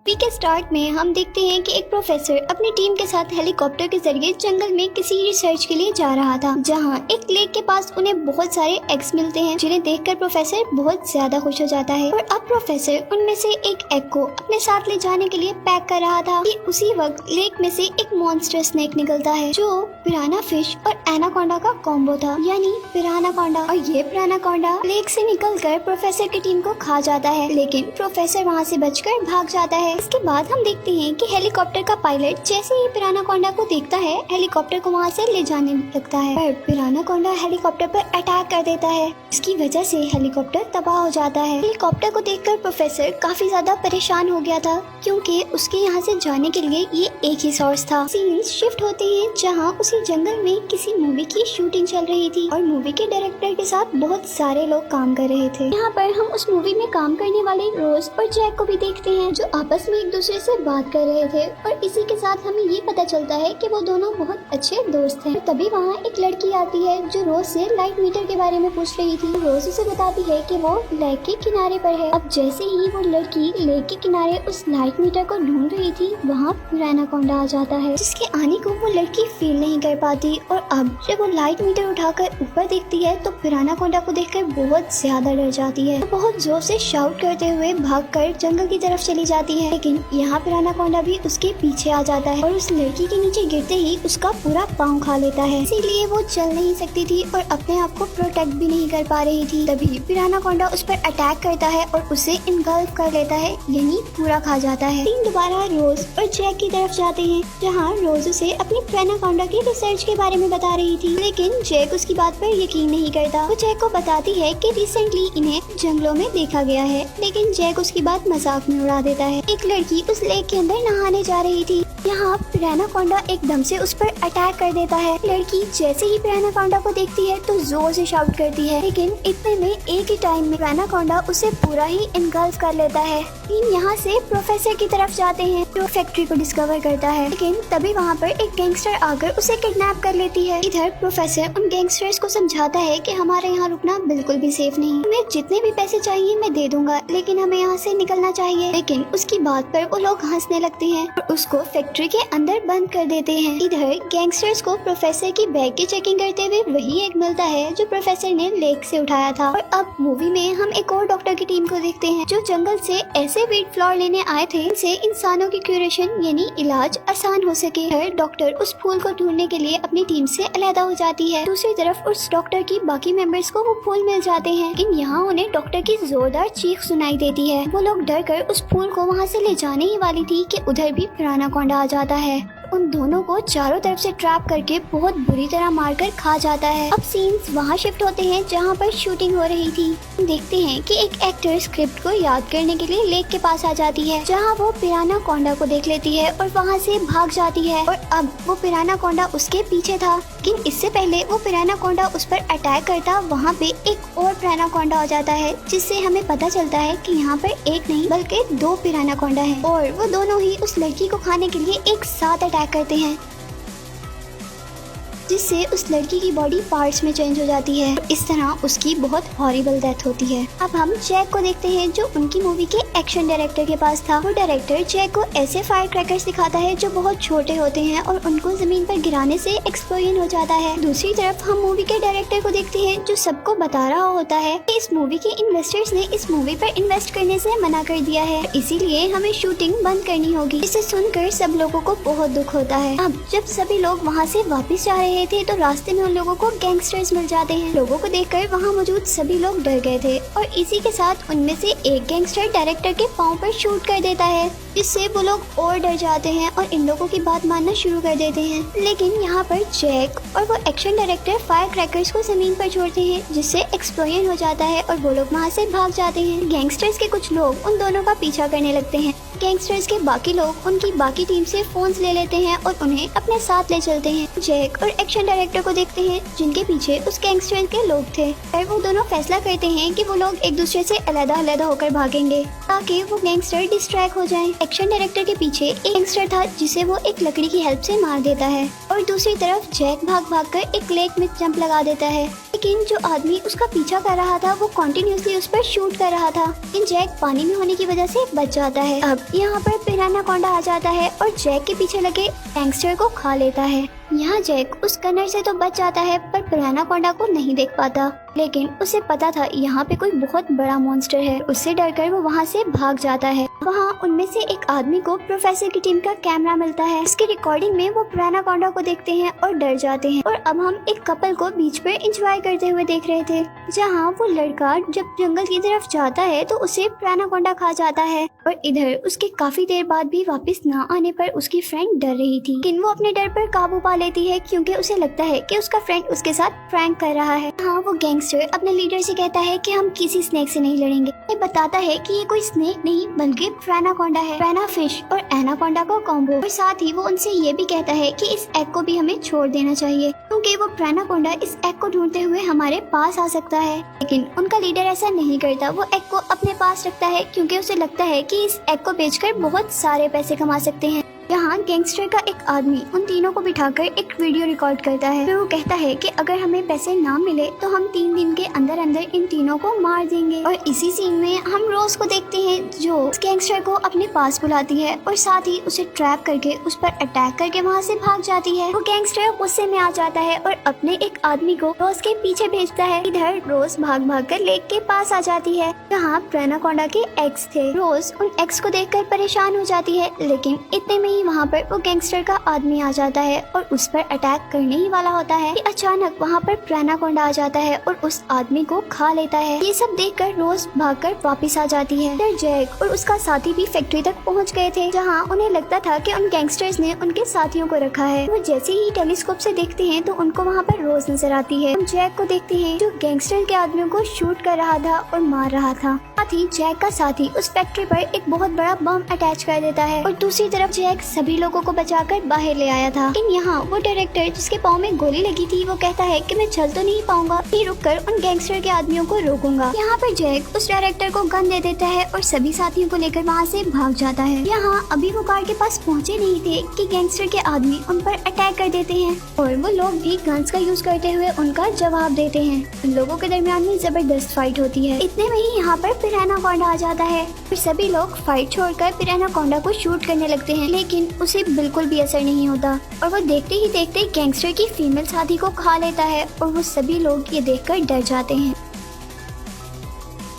Movie के start में हम देखते हैं कि एक प्रोफेसर अपनी टीम के साथ हेलीकॉप्टर के जरिए जंगल में किसी रिसर्च के लिए जा रहा था, जहां एक लेक के पास उन्हें बहुत सारे एग्स मिलते हैं, जिन्हें देखकर प्रोफेसर बहुत ज्यादा खुश हो जाता है। और अब प्रोफेसर उनमें से एक एग को अपने साथ ले जाने के लिए पैक कर रहा था कि उसी वक्त लेक में से एक मॉन्स्टर स्नेक निकलता है, जो पिराना फिश और एनाकोंडा का कॉम्बो था, यानी पिरानाकोंडा। और ये पिरानाकोंडा लेक से निकलकर प्रोफेसर की टीम को खा जाता है, लेकिन प्रोफेसर वहाँ से बचकर भाग जाता है। इसके बाद हम देखते हैं कि हेलीकॉप्टर का पायलट जैसे ही पिरानाकोंडा को देखता है, हेलीकॉप्टर को वहाँ से ले जाने लगता है, पर पिरानाकोंडा हेलीकॉप्टर पर अटैक कर देता है। इसकी वजह से हेलीकॉप्टर तबाह हो जाता है। हेलीकॉप्टर को देखकर प्रोफेसर काफी ज्यादा परेशान हो गया था, क्योंकि उसके यहाँ से जाने के लिए ये एक ही सोर्स था। सीन शिफ्ट होते हैं जहाँ उसी जंगल में किसी मूवी की शूटिंग चल रही थी और मूवी के डायरेक्टर के साथ बहुत सारे लोग काम कर रहे थे। यहाँ पर हम उस मूवी में काम करने वाले रोज और जैक को भी देखते हैं, जो आपस में एक दूसरे से बात कर रहे थे, और इसी के साथ हमें ये पता चलता है कि वो दोनों बहुत अच्छे दोस्त हैं। तभी वहाँ एक लड़की आती है जो रोज से लाइट मीटर के बारे में पूछ रही थी। रोज उसे बताती है कि वो लेक के किनारे पर है। अब जैसे ही वो लड़की लेक के किनारे उस लाइट मीटर को ढूंढ रही थी, वहाँ पिरानाकोंडा आ जाता है, जिसके आने को वो लड़की फील नहीं कर पाती। और अब जब वो लाइट मीटर उठाकर ऊपर देखती है तो पिरानाकोंडा को देखकर बहुत ज्यादा डर जाती है। बहुत जोर से शाउट करते हुए भागकर जंगल की तरफ चली जाती है, लेकिन यहाँ पिरानाकोंडा भी उसके पीछे आ जाता है और उस लड़की के नीचे गिरते ही उसका पूरा पाँव खा लेता है। इसीलिए वो चल नहीं सकती थी और अपने आप को प्रोटेक्ट भी नहीं कर पा रही थी। तभी पिरानाकोंडा उस पर अटैक करता है और उसे इनगल्फ कर लेता है, यानी पूरा खा जाता है। तीन दोबारा रोज और जैक की तरफ जाते हैं, जहाँ रोज उसे अपनी पिरानाकोंडा की रिसर्च के बारे में बता रही थी, लेकिन जैक उसकी बात पर यकीन नहीं करता। वो जैक को बताती है कि रिसेंटली इन्हें जंगलों में देखा गया है, लेकिन जैक उसकी बात मजाक में उड़ा देता है। एक लड़की उस लेक के अंदर नहाने जा रही थी, यहाँ पिरानाकोंडा एकदम से उस पर अटैक कर देता है। लड़की जैसे ही पिरानाकोंडा को देखती है तो जोर से शाउट करती है, लेकिन इतने में एक ही टाइम में पिरानाकोंडा उसे पूरा ही इनगल्फ कर लेता है। टीम यहाँ से प्रोफेसर की तरफ जाते हैं, जो फैक्ट्री को डिस्कवर करता है, लेकिन तभी वहाँ पर एक गैंगस्टर आकर उसे किडनैप कर लेती है। इधर प्रोफेसर उन गैंगस्टर्स को समझाता है कि हमारे यहाँ रुकना बिल्कुल भी सेफ नहीं, हमें जितने भी पैसे चाहिए मैं दे दूंगा, लेकिन हमें यहाँ से निकलना चाहिए। लेकिन उसकी बात पर वो लोग हंसने लगते हैं और उसको फैक्ट्री के अंदर बंद कर देते हैं। इधर गैंगस्टर्स को प्रोफेसर की बैग की चेकिंग करते हुए वही एक मिलता है जो प्रोफेसर ने लेक से उठाया था। और अब मूवी में हम एक और डॉक्टर की टीम को देखते हैं, जो जंगल से ऐसे वीट फ्लावर लेने आए थे जिनसे इंसानों की क्यूरेशन यानी इलाज आसान हो सके। हर डॉक्टर उस फूल को ढूंढने के लिए अपनी टीम से अलग हो जाती है। दूसरी तरफ उस डॉक्टर की बाकी मेंबर्स को वो फूल मिल जाते हैं, लेकिन यहाँ उन्हें डॉक्टर की जोरदार चीख सुनाई देती है। वो लोग डर कर उस फूल को वहाँ से ले जाने ही वाली थी कि उधर भी पिरानाकोंडा आ जाता है। उन दोनों को चारों तरफ से ट्रैप करके बहुत बुरी तरह मारकर खा जाता है। अब सीन्स वहाँ शिफ्ट होते हैं जहाँ पर शूटिंग हो रही थी। हम देखते हैं कि एक एक्टर स्क्रिप्ट को याद करने के लिए लेक के पास आ जाती है, जहाँ वो पिरानाकोंडा को देख लेती है और वहाँ से भाग जाती है। और अब वो पिरानाकोंडा उसके पीछे था, लेकिन इससे पहले वो पिरानाकोंडा उस पर अटैक करता, वहाँ पे एक और पिरानाकोंडा हो जाता है, जिससे हमें पता चलता है कि यहाँ पर एक नहीं बल्कि दो पिरानाकोंडा है, और वो दोनों ही उस लड़की को खाने के लिए एक साथ अटैक करते हैं, जिससे उस लड़की की बॉडी पार्ट्स में चेंज हो जाती है। इस तरह उसकी बहुत हॉरिबल डेथ होती है। अब हम जैक को देखते हैं, जो उनकी मूवी के एक्शन डायरेक्टर के पास था। वो डायरेक्टर जैक को ऐसे फायर क्रैकर्स दिखाता है जो बहुत छोटे होते हैं और उनको जमीन पर गिराने से एक्सप्लोजन हो जाता है। दूसरी तरफ हम मूवी के डायरेक्टर को देखते हैं, जो सबको बता रहा होता है कि इस मूवी के इन्वेस्टर्स ने इस मूवी पर इन्वेस्ट करने से मना कर दिया है, इसीलिए हमें शूटिंग बंद करनी होगी। इसे सुनकर सब लोगों को बहुत दुख होता है। अब जब सभी लोग वहाँ से वापस जा रहे थे तो रास्ते में उन लोगों को गैंगस्टर्स मिल जाते हैं। लोगों को देखकर वहाँ मौजूद सभी लोग डर गए थे और इसी के साथ उनमें से एक गैंगस्टर डायरेक्टर के पाँव पर शूट कर देता है, जिससे वो लोग और डर जाते हैं और इन लोगों की बात मानना शुरू कर देते हैं। लेकिन यहाँ पर जैक और वो एक्शन डायरेक्टर फायर क्रैकर्स को जमीन पर छोड़ते हैं, जिससे एक्सप्लोजन हो जाता है और वो लोग वहाँ से भाग जाते हैं। गैंगस्टर्स के कुछ लोग उन दोनों का पीछा करने लगते हैं। गैंगस्टर्स के बाकी लोग उनकी बाकी टीम से फोन्स ले लेते हैं और उन्हें अपने साथ ले चलते हैं। जैक और एक्शन डायरेक्टर को देखते हैं, जिनके पीछे उस गैंगस्टर के लोग थे, और वो दोनों फैसला करते हैं कि वो लोग एक दूसरे से अलग-अलग होकर भागेंगे ताकि वो गैंगस्टर डिस्ट्रैक्ट हो जाएं। एक्शन डायरेक्टर के पीछे एक गैंगस्टर था जिसे वो एक लकड़ी की हेल्प से मार देता है और दूसरी तरफ जैक भाग कर एक लेक में जंप लगा देता है। लेकिन जो आदमी उसका पीछा कर रहा था वो कंटिन्यूअसली उस पर शूट कर रहा था, लेकिन जैक पानी में होने की वजह से बच जाता है। अब यहाँ पर पिरानाकोंडा आ जाता है और जैक के पीछे लगे गैंगस्टर को खा लेता है। यहाँ जैक उस गनर से तो बच जाता है पर पिरानाकोंडा को नहीं देख पाता, लेकिन उसे पता था यहाँ पे कोई बहुत बड़ा मॉन्स्टर है। उससे डरकर वो वहाँ से भाग जाता है। वहाँ उनमें से एक आदमी को प्रोफेसर की टीम का कैमरा मिलता है। इसकी रिकॉर्डिंग में वो पिरानाकोंडा को देखते हैं और डर जाते हैं। और अब हम एक कपल को बीच पर एंजॉय करते हुए देख रहे थे, जहाँ वो लड़का जब जंगल की तरफ जाता है तो उसे पिरानाकोंडा खा जाता है और इधर उसके काफी देर बाद भी वापस न आने पर उसकी फ्रेंड डर रही थी, लेकिन वो अपने डर पर काबू पा लेती है क्योंकि उसे लगता है कि उसका फ्रेंड उसके साथ प्रैंक कर रहा है। हाँ, वो गैंगस्टर अपने लीडर से कहता है कि हम किसी स्नेक से नहीं लड़ेंगे। ये बताता है कि ये कोई स्नेक नहीं बल्कि पिरानाकोंडा है, पिराना फिश और एनाकोंडा का कॉम्बो। और साथ ही वो उनसे ये भी कहता है कि इस एग को भी हमें छोड़ देना चाहिए क्योंकि वो पिरानाकोंडा इस एग को ढूंढते हुए हमारे पास आ सकता है। लेकिन उनका लीडर ऐसा नहीं करता, वो एग को अपने पास रखता है क्योंकि उसे लगता है कि इस एग को बेचकर बहुत सारे पैसे कमा सकते हैं। यहाँ गैंगस्टर का एक आदमी उन तीनों को बिठाकर एक वीडियो रिकॉर्ड करता है। फिर वो कहता है कि अगर हमें पैसे ना मिले तो हम 3 दिन के अंदर अंदर इन तीनों को मार देंगे। और इसी सीन में हम रोज को देखते हैं जो गैंगस्टर को अपने पास बुलाती है और साथ ही उसे ट्रैप करके उस पर अटैक करके वहाँ से भाग जाती है। वो गैंगस्टर गुस्से में आ जाता है और अपने एक आदमी को रोज के पीछे भेजता है। इधर रोज भाग कर लेक के पास आ जाती है जहाँ पिरानाकोंडा के एग्स थे। रोज उन एग्स को देखकर परेशान हो जाती है, लेकिन इतने में वहाँ पर वो गैंगस्टर का आदमी आ जाता है और उस पर अटैक करने ही वाला होता है कि अचानक वहाँ पर पिरानाकोंडा आ जाता है और उस आदमी को खा लेता है। ये सब देखकर रोज भागकर वापस आ जाती है। फिर जैक और उसका साथी भी फैक्ट्री तक पहुँच गए थे जहाँ उन्हें लगता था कि उन गैंगस्टर्स ने उनके साथियों को रखा है। वो जैसे ही टेलीस्कोप से देखते हैं तो उनको वहाँ पर रोज नजर आती है। हम जैक को देखते हैं जो गैंगस्टर के आदमियों को शूट कर रहा था और मार रहा था। साथ ही जैक का साथी उस फैक्ट्री पर एक बहुत बड़ा बम अटैच कर देता है और दूसरी तरफ जैक सभी लोगों को बचाकर बाहर ले आया था। लेकिन यहाँ वो डायरेक्टर जिसके पाँव में गोली लगी थी वो कहता है कि मैं चल तो नहीं पाऊंगा, फिर रुककर उन गैंगस्टर के आदमियों को रोकूंगा। यहाँ पर जैक उस डायरेक्टर को गन दे देता है और सभी साथियों को लेकर वहाँ से भाग जाता है। यहाँ अभी वो कार के पास पहुँचे नहीं थे कि गैंगस्टर के आदमी उन पर अटैक कर देते हैं और वो लोग भी गन्स का यूज करते हुए उनका जवाब देते हैं। उन लोगों के दरमियान में जबरदस्त फाइट होती है। इतने में ही यहाँ पर पिरानाकोंडा आ जाता है। फिर सभी लोग फाइट छोड़कर पिरानाकोंडा को शूट करने लगते हैं, लेकिन उसे बिल्कुल भी असर नहीं होता और वो देखते ही देखते गैंगस्टर की फीमेल साथी को खा लेता है और वो सभी लोग ये देखकर डर जाते हैं।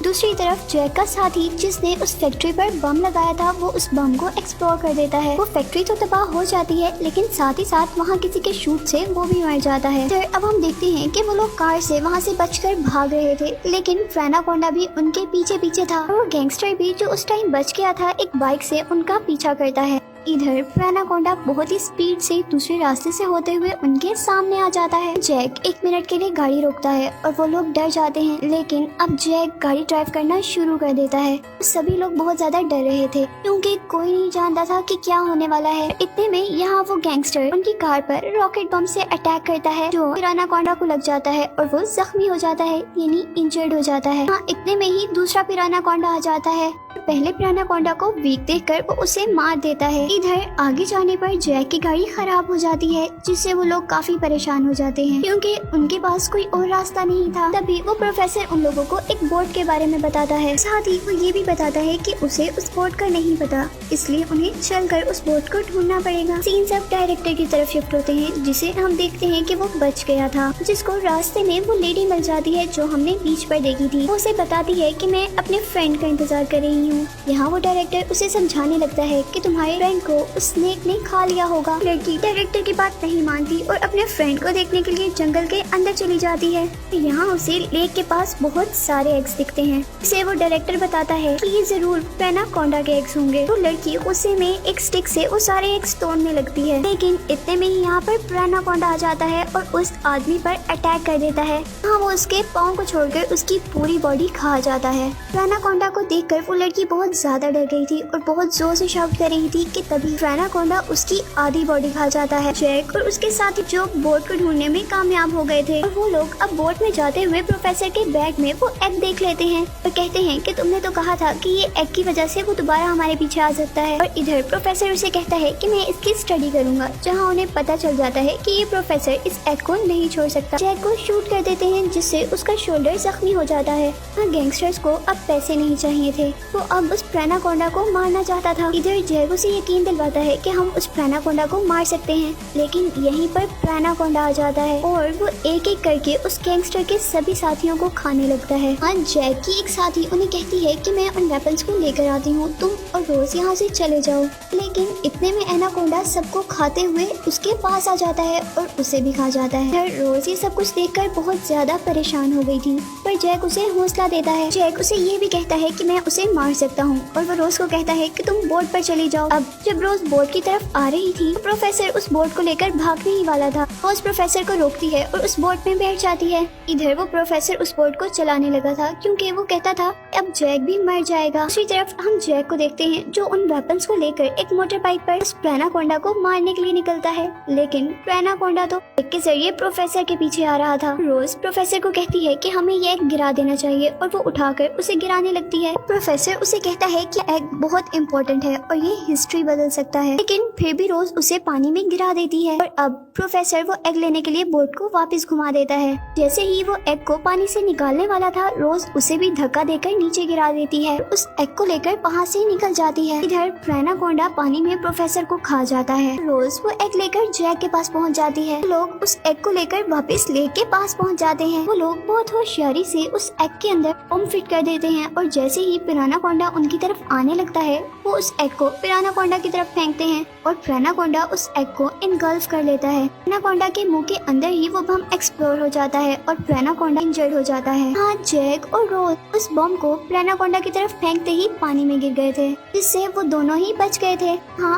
दूसरी तरफ जैक का साथी जिसने उस फैक्ट्री पर बम लगाया था वो उस बम को एक्सप्लोर कर देता है। वो फैक्ट्री तो तबाह हो जाती है, लेकिन साथ ही साथ वहाँ किसी के शूट से वो भी मर जाता है। फिर अब हम देखते हैं कि वो लोग कार से वहाँ से बचकर भाग रहे थे, लेकिन पिरानाकोंडा भी उनके पीछे पीछे था और वो गैंगस्टर भी जो उस टाइम बच गया था एक बाइक से उनका पीछा करता है। इधर पिरानाकोंडा बहुत ही स्पीड से दूसरे रास्ते से होते हुए उनके सामने आ जाता है। जैक 1 मिनट के लिए गाड़ी रोकता है और वो लोग डर जाते हैं, लेकिन अब जैक गाड़ी ड्राइव करना शुरू कर देता है। सभी लोग बहुत ज्यादा डर रहे थे क्योंकि कोई नहीं जानता था कि क्या होने वाला है। इतने में यहाँ वो गैंगस्टर उनकी कार पर रॉकेट बम से अटैक करता है जो पिरानाकोंडा को लग जाता है और वो जख्मी हो जाता है, यानी इंजर्ड हो जाता है। हाँ, इतने में ही दूसरा पिरानाकोंडा आ जाता है। पहले पिरानाकोंडा को वीक देखकर वो उसे मार देता है। इधर आगे जाने पर जैक की गाड़ी खराब हो जाती है जिससे वो लोग काफी परेशान हो जाते हैं क्योंकि उनके पास कोई और रास्ता नहीं था। तभी वो प्रोफेसर उन लोगों को एक बोट के बारे में बताता है। साथ ही वो ये भी बताता है कि उसे उस बोट का नहीं पता, इसलिए उन्हें चलकर उस बोट को ढूंढना पड़ेगा। सीन सब डायरेक्टर की तरफ शिफ्ट होते हैं जिसे हम देखते हैं कि वो बच गया था, जिसको रास्ते में वो लेडी मिल जाती है जो हमने बीच पर देखी थी। वो उसे बताती है कि मैं अपने फ्रेंड का इंतजार कर रही हूँ। यहाँ वो डायरेक्टर उसे समझाने लगता है कि तुम्हारे फ्रेंड को उस स्नेक ने खा लिया होगा। लड़की डायरेक्टर की बात नहीं मानती और अपने फ्रेंड को देखने के लिए जंगल के अंदर चली जाती है। यहाँ उसे लेक के पास बहुत सारे एग्स दिखते हैं, इसे वो डायरेक्टर बताता है कि ये जरूर पिरानाकोंडा के एग्स होंगे। तो लड़की गुस्से में एक स्टिक से वो सारे एग्स तोड़ने लगती है, लेकिन इतने में ही यहाँ पर पिरानाकोंडा आ जाता है और उस आदमी पर अटैक कर देता है। हाँ, वो उसके पाँव को छोड़कर उसकी पूरी बॉडी खा जाता है। पिरानाकोंडा को देखकर वो लड़की बहुत ज्यादा डर गई थी और बहुत जोर से शाउट कर रही थी कि तभी पिरानाकोंडा उसकी आधी बॉडी खा जाता है। जैक और उसके साथी जो बोट को ढूंढने में कामयाब हो गए थे और वो लोग अब बोट में जाते हुए प्रोफेसर के बैग में वो एग देख लेते हैं और कहते हैं कि तुमने तो कहा था कि ये एग की वजह से वो दोबारा हमारे पीछे आ सकता है और इधर प्रोफेसर उसे कहता है कि मैं इसकी स्टडी करूंगा, जहाँ उन्हें पता चल जाता है कि ये प्रोफेसर इस एग को नहीं छोड़ सकता। जैक को शूट कर देते हैं जिससे उसका शोल्डर जख्मी हो जाता है। गैंगस्टर्स को अब पैसे नहीं चाहिए थे, वो अब उस प्रेनाकोंडा को मारना चाहता था। इधर जैक उसे यकीन दिलवाता है कि हम उस प्रेनाकोंडा को मार सकते हैं, लेकिन यहीं पर प्रेनाकोंडा आ जाता है और वो एक एक करके उस गैंगस्टर के सभी साथियों को खाने लगता है। जैक की एक साथी उन्हें कहती है कि मैं उन वेपन्स को लेकर आती हूँ, तुम और रोज यहाँ से चले जाओ। लेकिन इतने में एनाकोंडा सबको खाते हुए उसके पास आ जाता है और उसे भी खा जाता है। रोज ये सब कुछ देखकर बहुत ज्यादा परेशान हो गई थी, पर जैक उसे हौसला देता है। जैक उसे ये भी कहता है कि मैं उसे मार सकता हूँ और वो रोज को कहता है कि तुम बोट पर चली जाओ। अब जब रोज बोट की तरफ आ रही थी, प्रोफेसर उस बोट को लेकर भागने ही वाला था। रोज प्रोफेसर को रोकती है और उस बोट में बैठ जाती है। इधर वो प्रोफेसर उस बोट को चलाने लगा था क्योंकि वो कहता था अब जैक भी मर जाएगा। दूसरी तरफ हम जैक को देखते हैं जो उन वेपन्स को लेकर एक मोटर बाइक पर उस प्रेनाकोंडा को मारने के लिए निकलता है, लेकिन प्रेनाकोंडा तो एग के जरिए प्रोफेसर के पीछे आ रहा था। रोज प्रोफेसर को कहती है कि हमें ये एग गिरा देना चाहिए और वो उठाकर उसे गिराने लगती है। प्रोफेसर उसे कहता है कि एग बहुत इम्पोर्टेंट है और ये हिस्ट्री बदल सकता है, लेकिन फिर भी रोज उसे पानी में गिरा देती है और अब प्रोफेसर वो एग लेने के लिए बोट को वापस घुमा देता है। जैसे ही वो एग को पानी से निकालने वाला था, रोज उसे भी धक्का देकर नीचे गिरा देती है, उस एग को लेकर वहाँ से निकल जाती है। इधर प्रेनाकोंडा पानी में प्रोफेसर को खा जाता है। रोज वो एग लेकर जैक के पास पहुँच जाती है। लोग उस एग को लेकर वापस लेक के पास पहुँच जाते हैं। वो लोग बहुत होशियारी से उस एग के अंदर बम फिट कर देते हैं और जैसे ही पिरानाकोंडा उनकी तरफ आने लगता है, वो उस एग को पिरानाकोंडा की तरफ फेंकते हैं और पिरानाकोंडा उस एग को इनगल्फ कर लेता है। पिरानाकोंडा के मुंह के अंदर ही वो बम एक्सप्लोर हो जाता है और पिरानाकोंडा इंजर्ड हो जाता है। जैक और रोज उस बम को पिरानाकोंडा की तरफ फेंकते ही पानी में गिर गए थे, जिससे वो दोनों ही बच गए थे।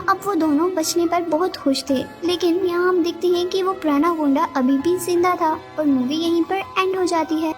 अब वो दोनों बचने पर बहुत खुश थे, लेकिन यहाँ हम देखते हैं कि वो पिरानाकोंडा अभी भी जिंदा था और मूवी यहीं पर एंड हो जाती है।